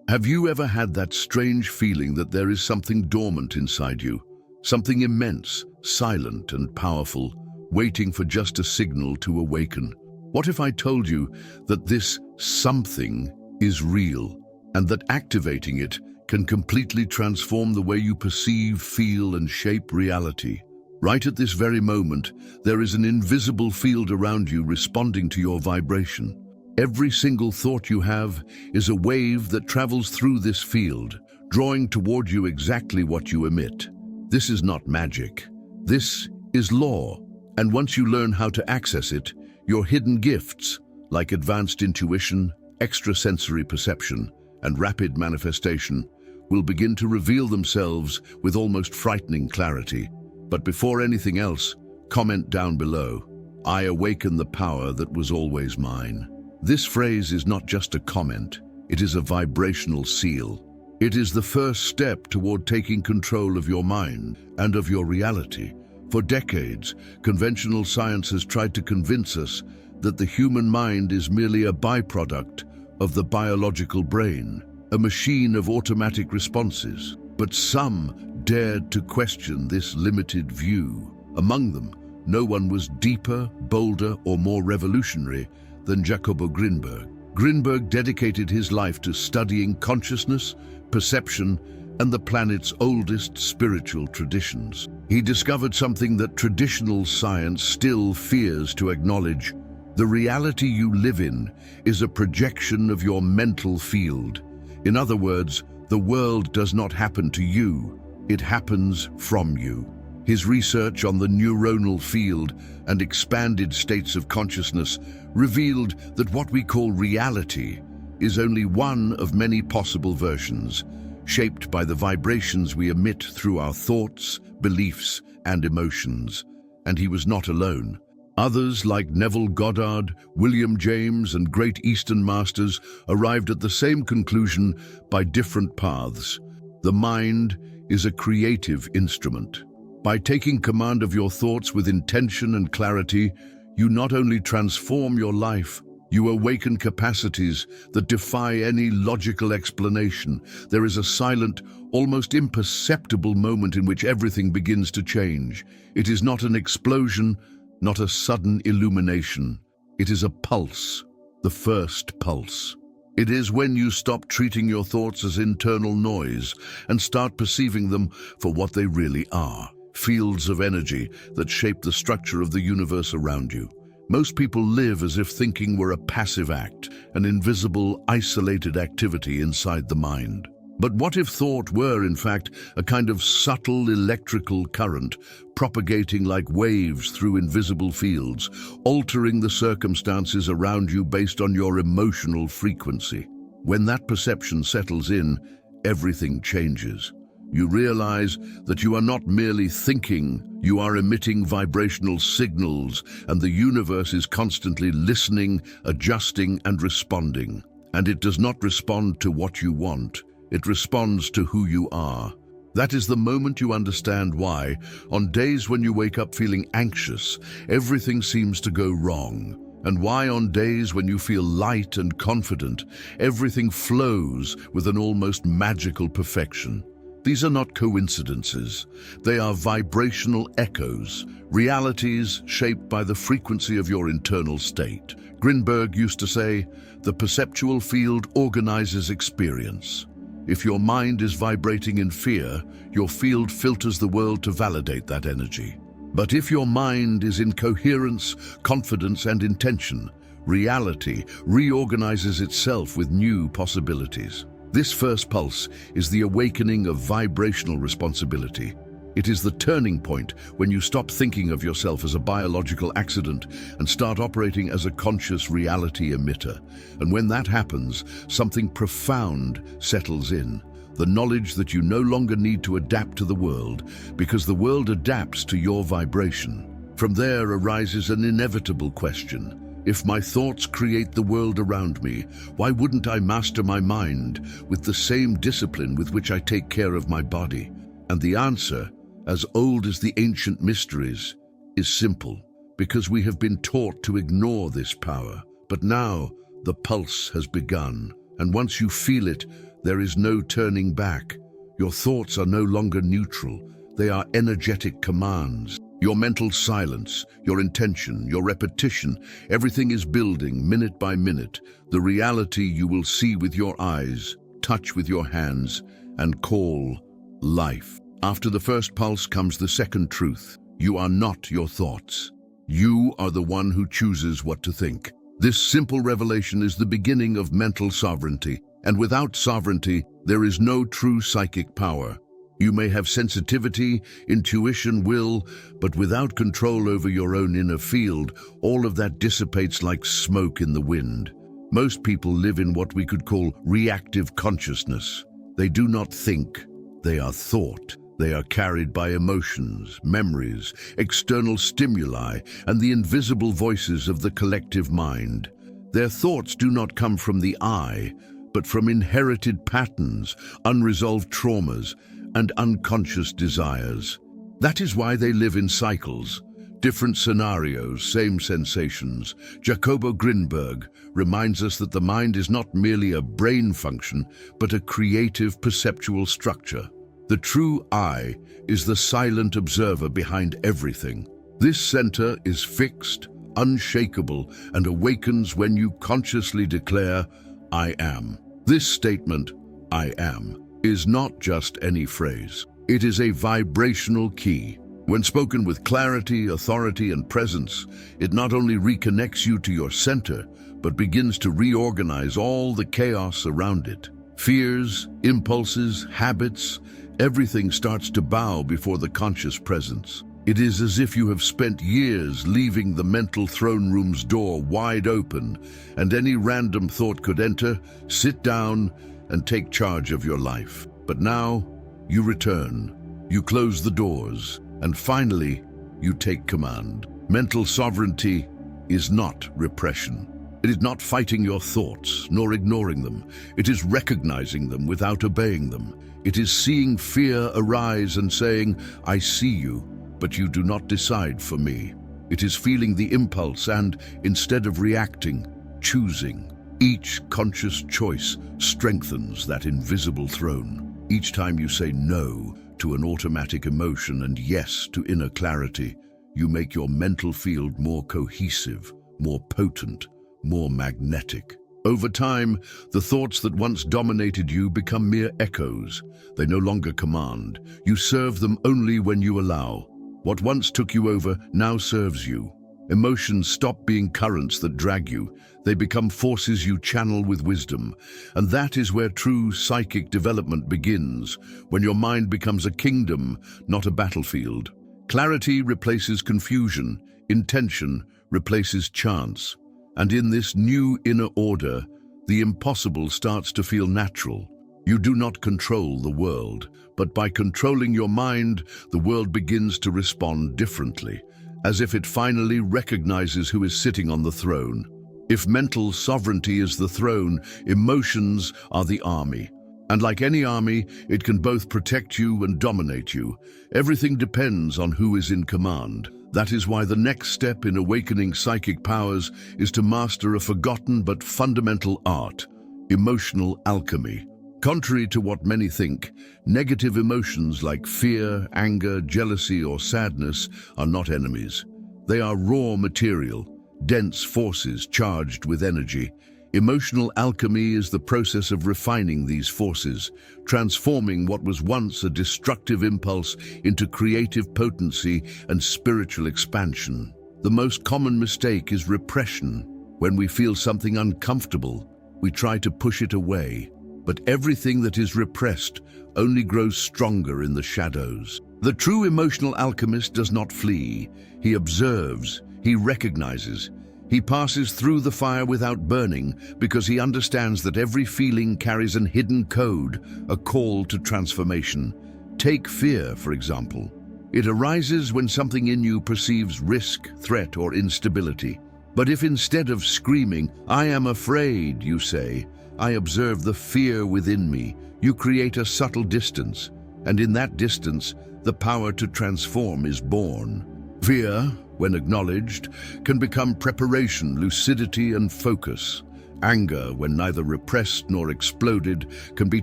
Have you ever had that strange feeling that there is something dormant inside you? Something immense, silent and powerful, waiting for just a signal to awaken? What if I told you that this something is real, and that activating it can completely transform the way you perceive, feel, and shape reality? Right at this very moment, there is an invisible field around you responding to your vibration. Every single thought you have is a wave that travels through this field, drawing toward you exactly what you emit. This is not magic. This is law. And once you learn how to access it, your hidden gifts, like advanced intuition, extrasensory perception, and rapid manifestation, will begin to reveal themselves with almost frightening clarity. But before anything else, comment down below, "I awaken the power that was always mine." This phrase is not just a comment, it is a vibrational seal. It is the first step toward taking control of your mind and of your reality. For decades, conventional science has tried to convince us that the human mind is merely a byproduct of the biological brain, a machine of automatic responses. But some dared to question this limited view. Among them, no one was deeper, bolder, or more revolutionary than Jacobo Grinberg. Grinberg dedicated his life to studying consciousness, perception, and the planet's oldest spiritual traditions. He discovered something that traditional science still fears to acknowledge. The reality you live in is a projection of your mental field. In other words, the world does not happen to you, it happens from you. His research on the neuronal field and expanded states of consciousness revealed that what we call reality is only one of many possible versions, shaped by the vibrations we emit through our thoughts, beliefs, and emotions. And he was not alone. Others like Neville Goddard, William James, and great Eastern masters arrived at the same conclusion by different paths. The mind is a creative instrument. By taking command of your thoughts with intention and clarity, you not only transform your life, you awaken capacities that defy any logical explanation. There is a silent, almost imperceptible moment in which everything begins to change. It is not an explosion, not a sudden illumination. It is a pulse, the first pulse. It is when you stop treating your thoughts as internal noise and start perceiving them for what they really are, fields of energy that shape the structure of the universe around you. Most people live as if thinking were a passive act, an invisible, isolated activity inside the mind. But what if thought were, in fact, a kind of subtle electrical current, propagating like waves through invisible fields, altering the circumstances around you based on your emotional frequency? When that perception settles in, everything changes. You realize that you are not merely thinking, you are emitting vibrational signals, and the universe is constantly listening, adjusting, and responding. And it does not respond to what you want. It responds to who you are. That is the moment you understand why, on days when you wake up feeling anxious, everything seems to go wrong. And why on days when you feel light and confident, everything flows with an almost magical perfection. These are not coincidences. They are vibrational echoes, realities shaped by the frequency of your internal state. Grinberg used to say, "The perceptual field organizes experience." If your mind is vibrating in fear, your field filters the world to validate that energy. But if your mind is in coherence, confidence, and intention, reality reorganizes itself with new possibilities. This first pulse is the awakening of vibrational responsibility. It is the turning point when you stop thinking of yourself as a biological accident and start operating as a conscious reality emitter. And when that happens, something profound settles in. The knowledge that you no longer need to adapt to the world, because the world adapts to your vibration. From there arises an inevitable question. If my thoughts create the world around me, why wouldn't I master my mind with the same discipline with which I take care of my body? And the answer, as old as the ancient mysteries, is simple, because we have been taught to ignore this power. But now the pulse has begun, and once you feel it, There is no turning back. Your thoughts are no longer neutral. They are energetic commands. Your mental silence, your intention, your repetition, everything is building minute by minute. The reality you will see with your eyes, touch with your hands, and call life. After the first pulse comes the second truth. You are not your thoughts. You are the one who chooses what to think. This simple revelation is the beginning of mental sovereignty, and without sovereignty, there is no true psychic power. You may have sensitivity, intuition, will, but without control over your own inner field, all of that dissipates like smoke in the wind. Most people live in what we could call reactive consciousness. They do not think, they are thought. They are carried by emotions, memories, external stimuli, and the invisible voices of the collective mind. Their thoughts do not come from the I, but from inherited patterns, unresolved traumas, and unconscious desires. That is why they live in cycles. Different scenarios, same sensations. Jacobo Grinberg reminds us that the mind is not merely a brain function, but a creative perceptual structure. The true I is the silent observer behind everything. This center is fixed, unshakable, and awakens when you consciously declare, I am. This statement, I am, is not just any phrase. It is a vibrational key. When spoken with clarity, authority, and presence, it not only reconnects you to your center, but begins to reorganize all the chaos around it. Fears, impulses, habits, everything starts to bow before the conscious presence. It is as if you have spent years leaving the mental throne room's door wide open, and any random thought could enter, sit down, and take charge of your life. But now, you return, you close the doors, and finally, you take command. Mental sovereignty is not repression. It is not fighting your thoughts, nor ignoring them. It is recognizing them without obeying them. It is seeing fear arise and saying, I see you, but you do not decide for me. It is feeling the impulse and, instead of reacting, choosing. Each conscious choice strengthens that invisible throne. Each time you say no to an automatic emotion and yes to inner clarity, you make your mental field more cohesive, more potent, more magnetic. Over time, the thoughts that once dominated you become mere echoes. They no longer command. You serve them only when you allow. What once took you over now serves you. Emotions stop being currents that drag you. They become forces you channel with wisdom. And that is where true psychic development begins, when your mind becomes a kingdom, not a battlefield. Clarity replaces confusion. Intention replaces chance. And in this new inner order, the impossible starts to feel natural. You do not control the world, but by controlling your mind, the world begins to respond differently, as if it finally recognizes who is sitting on the throne. If mental sovereignty is the throne, emotions are the army. And like any army, it can both protect you and dominate you. Everything depends on who is in command. That is why the next step in awakening psychic powers is to master a forgotten but fundamental art, emotional alchemy. Contrary to what many think, negative emotions like fear, anger, jealousy, or sadness are not enemies. They are raw material, dense forces charged with energy. Emotional alchemy is the process of refining these forces, transforming what was once a destructive impulse into creative potency and spiritual expansion. The most common mistake is repression. When we feel something uncomfortable, we try to push it away. But everything that is repressed only grows stronger in the shadows. The true emotional alchemist does not flee. He observes, he recognizes. He passes through the fire without burning because he understands that every feeling carries an hidden code, a call to transformation. Take fear, for example. It arises when something in you perceives risk, threat, or instability. But if instead of screaming, "I am afraid," you say, "I observe the fear within me," you create a subtle distance, and in that distance, the power to transform is born. Fear, when acknowledged, can become preparation, lucidity, and focus. Anger, when neither repressed nor exploded, can be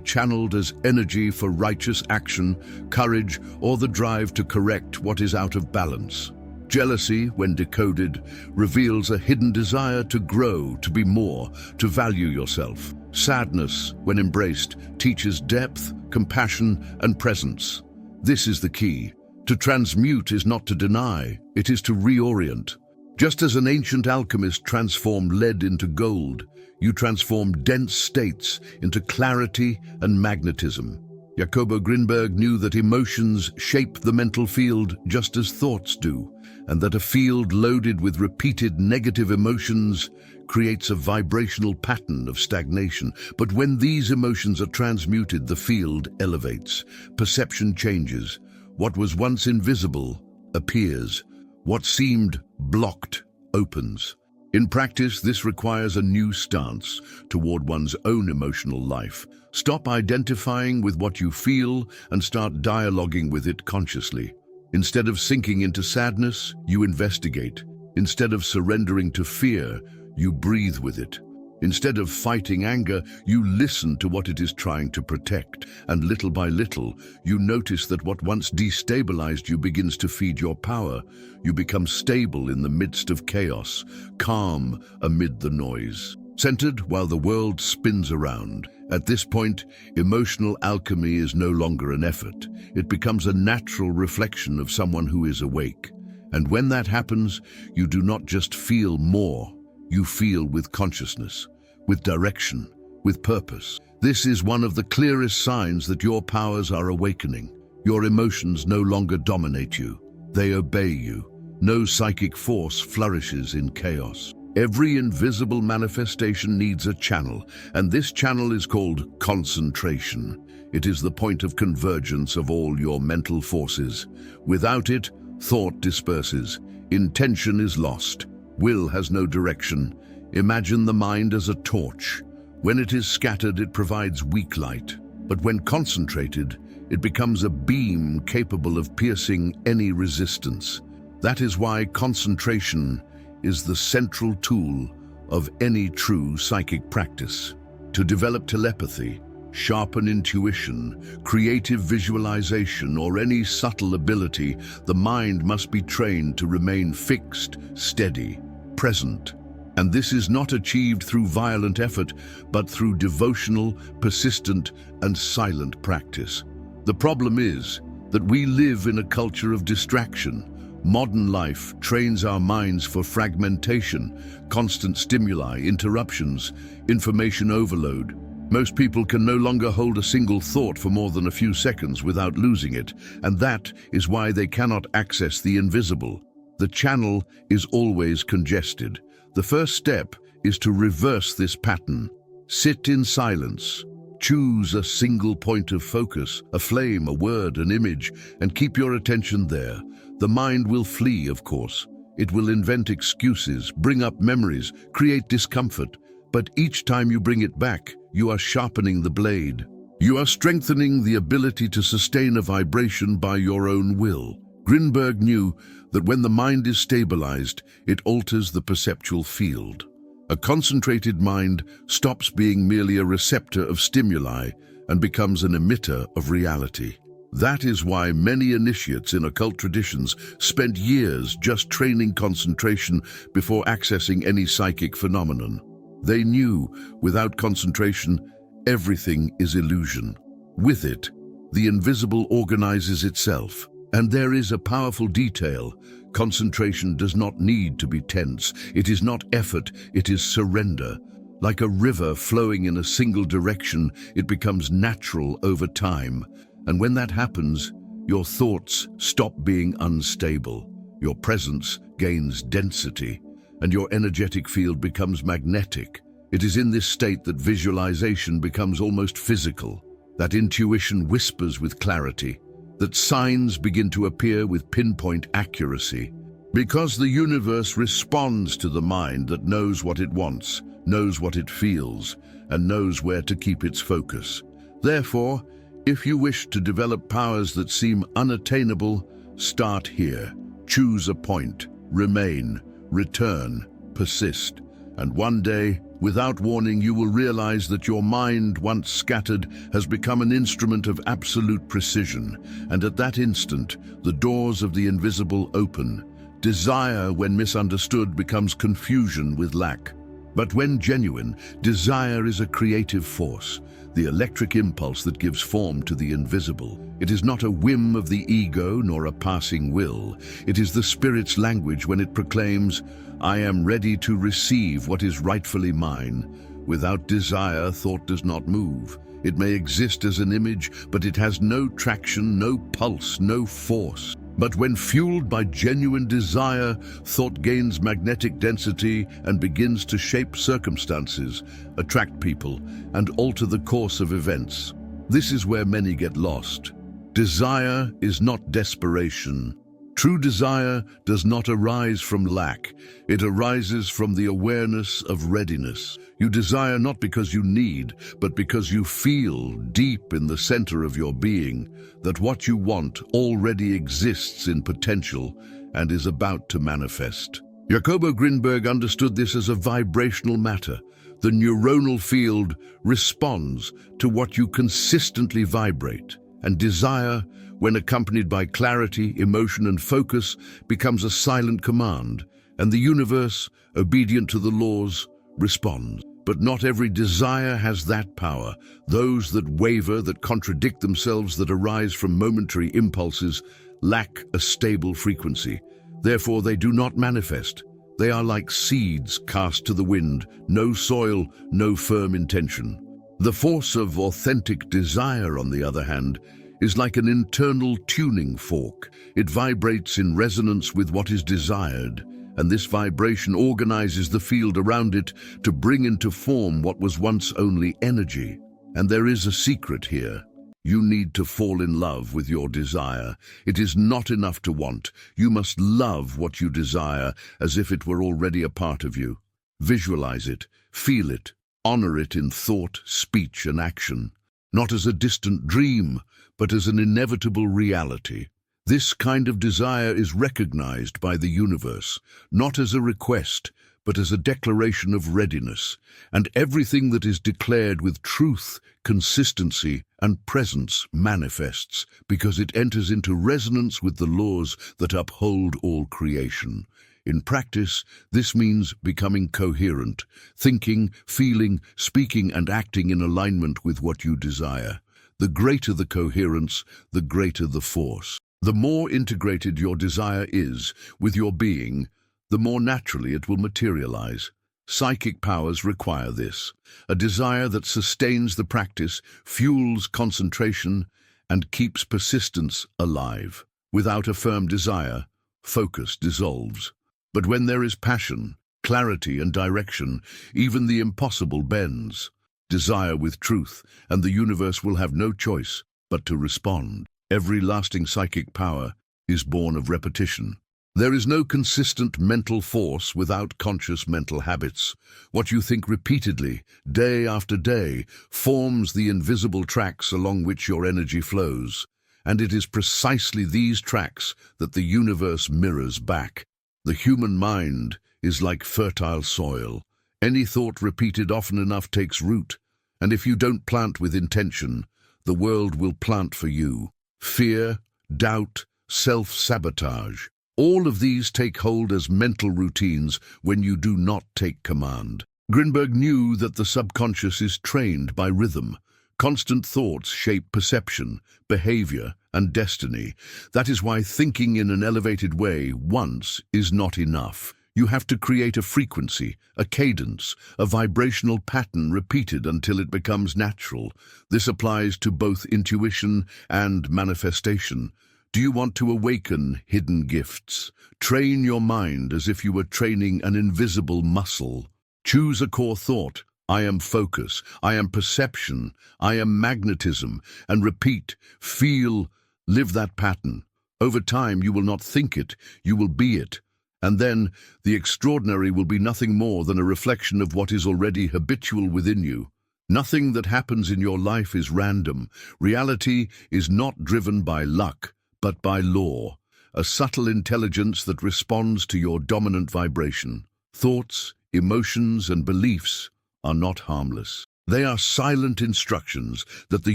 channeled as energy for righteous action, courage, or the drive to correct what is out of balance. Jealousy, when decoded, reveals a hidden desire to grow, to be more, to value yourself. Sadness, when embraced, teaches depth, compassion, and presence. This is the key. To transmute is not to deny, it is to reorient. Just as an ancient alchemist transformed lead into gold, you transform dense states into clarity and magnetism. Jacobo Grinberg knew that emotions shape the mental field just as thoughts do, and that a field loaded with repeated negative emotions creates a vibrational pattern of stagnation. But when these emotions are transmuted, the field elevates. Perception changes. What was once invisible appears. What seemed blocked opens. In practice, this requires a new stance toward one's own emotional life. Stop identifying with what you feel and start dialoguing with it consciously. Instead of sinking into sadness, you investigate. Instead of surrendering to fear, you breathe with it. Instead of fighting anger, you listen to what it is trying to protect. And little by little, you notice that what once destabilized you begins to feed your power. You become stable in the midst of chaos, calm amid the noise, centered while the world spins around. At this point, emotional alchemy is no longer an effort. It becomes a natural reflection of someone who is awake. And when that happens, you do not just feel more, you feel with consciousness, with direction, with purpose. This is one of the clearest signs that your powers are awakening. Your emotions no longer dominate you. They obey you. No psychic force flourishes in chaos. Every invisible manifestation needs a channel, and this channel is called concentration. It is the point of convergence of all your mental forces. Without it, thought disperses, intention is lost, will has no direction. Imagine the mind as a torch. When it is scattered, it provides weak light, but when concentrated, it becomes a beam capable of piercing any resistance. That is why concentration is the central tool of any true psychic practice. To develop telepathy, sharpen intuition, creative visualization, or any subtle ability, the mind must be trained to remain fixed, steady, present. And this is not achieved through violent effort, but through devotional, persistent, and silent practice. The problem is that we live in a culture of distraction. Modern life trains our minds for fragmentation, constant stimuli, interruptions, information overload. Most people can no longer hold a single thought for more than a few seconds without losing it, and that is why they cannot access the invisible. The channel is always congested. The first step is to reverse this pattern. Sit in silence. Choose a single point of focus, a flame, a word, an image, and keep your attention there. The mind will flee, of course. It will invent excuses, bring up memories, create discomfort. But each time you bring it back, you are sharpening the blade. You are strengthening the ability to sustain a vibration by your own will. Grinberg knew that when the mind is stabilized, it alters the perceptual field. A concentrated mind stops being merely a receptor of stimuli and becomes an emitter of reality. That is why many initiates in occult traditions spent years just training concentration before accessing any psychic phenomenon. They knew, without concentration, everything is illusion. With it, the invisible organizes itself. And there is a powerful detail. Concentration does not need to be tense. It is not effort, it is surrender. Like a river flowing in a single direction, it becomes natural over time. And when that happens, your thoughts stop being unstable. Your presence gains density, and your energetic field becomes magnetic. It is in this state that visualization becomes almost physical, that intuition whispers with clarity, that signs begin to appear with pinpoint accuracy. Because the universe responds to the mind that knows what it wants, knows what it feels, and knows where to keep its focus. Therefore, if you wish to develop powers that seem unattainable, start here. Choose a point, remain, return, persist, and one day, Without warning, you will realize that your mind, once scattered, has become an instrument of absolute precision, and at that instant, the doors of the invisible open. Desire, when misunderstood, becomes confusion with lack. But when genuine, desire is a creative force, the electric impulse that gives form to the invisible. It is not a whim of the ego nor a passing will. It is the spirit's language when it proclaims, "I am ready to receive what is rightfully mine." Without desire, thought does not move. It may exist as an image, but it has no traction, no pulse, no force. But when fueled by genuine desire, thought gains magnetic density and begins to shape circumstances, attract people, and alter the course of events. This is where many get lost. Desire is not desperation. True desire does not arise from lack. It arises from the awareness of readiness. You desire not because you need, but because you feel deep in the center of your being that what you want already exists in potential and is about to manifest. Jacobo Grinberg understood this as a vibrational matter. The neuronal field responds to what you consistently vibrate, and desire, when accompanied by clarity, emotion, and focus, becomes a silent command, and the universe, obedient to the laws, responds. But not every desire has that power. Those that waver, that contradict themselves, that arise from momentary impulses, lack a stable frequency. Therefore, they do not manifest. They are like seeds cast to the wind, no soil, no firm intention. The force of authentic desire, on the other hand, is like an internal tuning fork. It vibrates in resonance with what is desired, and this vibration organizes the field around it to bring into form what was once only energy. And there is a secret here. You need to fall in love with your desire. It is not enough to want. You must love what you desire as if it were already a part of you. Visualize it, feel it, honor it in thought, speech, and action. Not as a distant dream, but as an inevitable reality. This kind of desire is recognized by the universe, not as a request, but as a declaration of readiness, and everything that is declared with truth, consistency, and presence manifests, because it enters into resonance with the laws that uphold all creation. In practice, this means becoming coherent, thinking, feeling, speaking, and acting in alignment with what you desire. The greater the coherence, the greater the force. The more integrated your desire is with your being, the more naturally it will materialize. Psychic powers require this, a desire that sustains the practice, fuels concentration, and keeps persistence alive. Without a firm desire, focus dissolves. But when there is passion, clarity, and direction, even the impossible bends. Desire with truth, and the universe will have no choice but to respond. Every lasting psychic power is born of repetition. There is no consistent mental force without conscious mental habits. What you think repeatedly, day after day, forms the invisible tracks along which your energy flows. And it is precisely these tracks that the universe mirrors back. The human mind is like fertile soil. Any thought repeated often enough takes root, and if you don't plant with intention, the world will plant for you. Fear, doubt, self-sabotage. All of these take hold as mental routines when you do not take command. Grinberg knew that the subconscious is trained by rhythm. Constant thoughts shape perception, behavior, and destiny. That is why thinking in an elevated way once is not enough. You have to create a frequency, a cadence, a vibrational pattern repeated until it becomes natural. This applies to both intuition and manifestation. Do you want to awaken hidden gifts? Train your mind as if you were training an invisible muscle. Choose a core thought. I am focus, I am perception, I am magnetism, and repeat, feel, live that pattern. Over time, you will not think it, you will be it. And then, the extraordinary will be nothing more than a reflection of what is already habitual within you. Nothing that happens in your life is random. Reality is not driven by luck, but by law, a subtle intelligence that responds to your dominant vibration. Thoughts, emotions, and beliefs are not harmless. They are silent instructions that the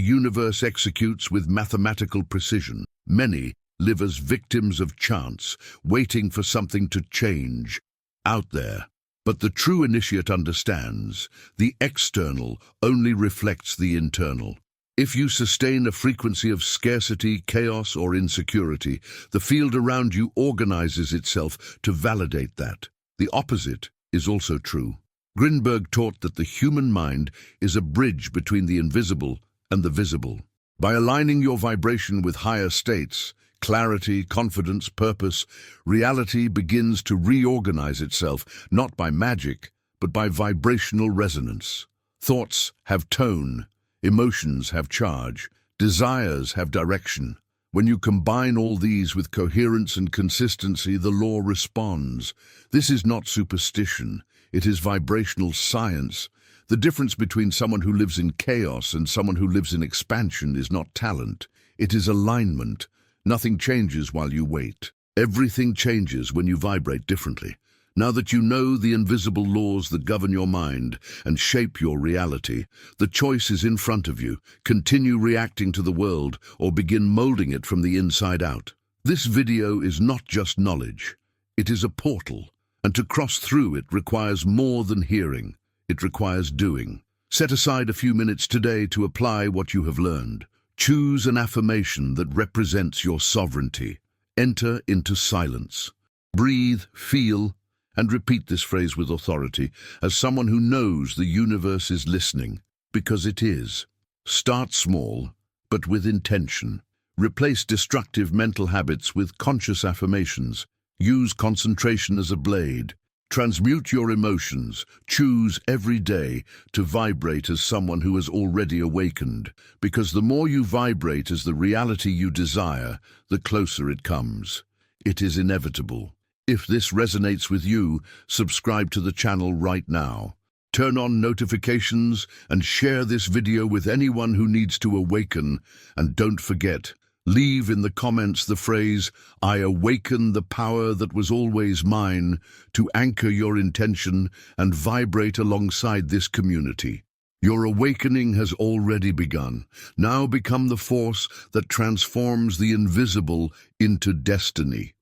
universe executes with mathematical precision. Many live as victims of chance, waiting for something to change out there. But the true initiate understands the external only reflects the internal. If you sustain a frequency of scarcity, chaos, or insecurity, the field around you organizes itself to validate that. The opposite is also true. Grinberg taught that the human mind is a bridge between the invisible and the visible. By aligning your vibration with higher states, clarity, confidence, purpose, reality begins to reorganize itself, not by magic, but by vibrational resonance. Thoughts have tone, emotions have charge, desires have direction. When you combine all these with coherence and consistency, the law responds. This is not superstition. It is vibrational science. The difference between someone who lives in chaos and someone who lives in expansion is not talent. It is alignment. Nothing changes while you wait. Everything changes when you vibrate differently. Now that you know the invisible laws that govern your mind and shape your reality, the choice is in front of you. Continue reacting to the world or begin molding it from the inside out. This video is not just knowledge. It is a portal. And to cross through it requires more than hearing. It requires doing. Set aside a few minutes today to apply what you have learned. Choose an affirmation that represents your sovereignty. Enter into silence. Breathe, feel, and repeat this phrase with authority as someone who knows the universe is listening, because it is. Start small, but with intention. Replace destructive mental habits with conscious affirmations. Use concentration as a blade. Transmute your emotions. Choose every day to vibrate as someone who has already awakened, because the more you vibrate as the reality you desire, the closer it comes. It is inevitable. If this resonates with you, subscribe to the channel right now. Turn on notifications and share this video with anyone who needs to awaken. And don't forget, leave in the comments the phrase, "I awaken the power that was always mine," to anchor your intention and vibrate alongside this community. Your awakening has already begun. Now become the force that transforms the invisible into destiny.